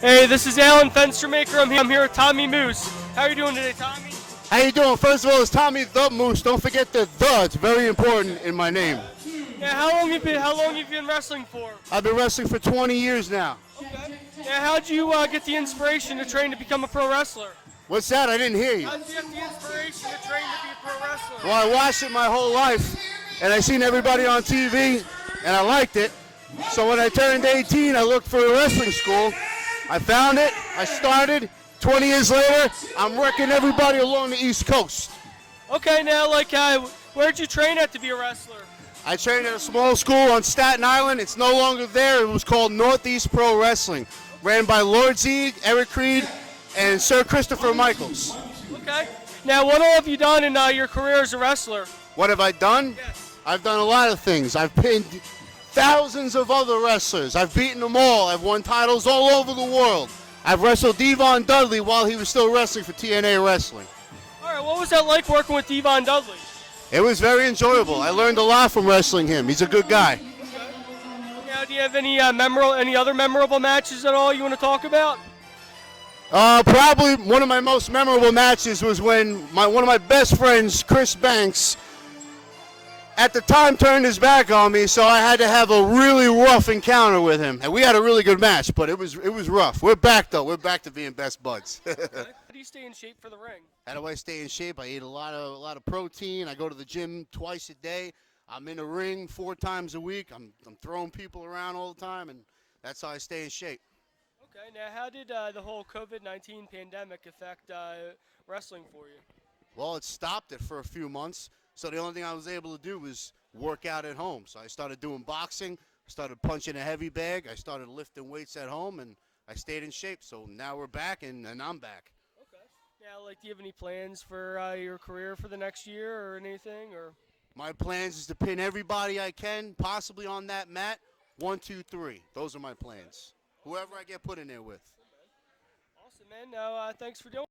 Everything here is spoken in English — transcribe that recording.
Hey, this is Alan Fenstermaker. I'm here with Tommy Moose. How are you doing today, Tommy? How you doing? First of all, it's Tommy the Moose. Don't forget the "the." It's very important in my name. Yeah, how long have you been wrestling for? I've been wrestling for 20 years now. Okay. Yeah, how'd you get the inspiration to train to become a pro wrestler? What's that? I didn't hear you. How'd you get the inspiration to train to be a pro wrestler? Well, I watched it my whole life, and I seen everybody on TV, and I liked it. So when I turned 18, I looked for a wrestling school. I found it. I started. 20 years later, I'm wrecking everybody along the East Coast. Okay, now, where'd you train at to be a wrestler? I trained at a small school on Staten Island. It's no longer there. It was called Northeast Pro Wrestling, ran by Lord Zeeg, Eric Creed, and Sir Christopher Michaels. Okay. Now, what all have you done in your career as a wrestler? What have I done? Yes. I've done a lot of things. I've pinned thousands of other wrestlers. I've beaten them all. I've won titles all over the world. I've wrestled D Von Dudley while he was still wrestling for TNA Wrestling. All right, what was that like working with D Von Dudley? It was very enjoyable. I learned a lot from wrestling him. He's a good guy. Okay. Now, do you have any other memorable matches at all you want to talk about? Probably one of my most memorable matches was when one of my best friends, Chris Banks, at the time turned his back on me, so I had to have a really rough encounter with him. And we had a really good match, but it was rough. We're back, though. We're back to being best buds. Okay. How do you stay in shape for the ring? How do I stay in shape? I eat a lot of protein. I go to the gym twice a day. I'm in the ring 4 times a week. I'm throwing people around all the time, and that's how I stay in shape. Okay, now how did the whole COVID-19 pandemic affect wrestling for you? Well, it stopped it for a few months, so the only thing I was able to do was work out at home. So I started doing boxing, started punching a heavy bag, I started lifting weights at home, and I stayed in shape. So now we're back, and I'm back. Okay. Now, do you have any plans for your career for the next year or anything? Or my plans is to pin everybody I can, possibly on that mat. 1, 2, 3. Those are my plans. Whoever I get put in there with. awesome, man. Now, thanks for doing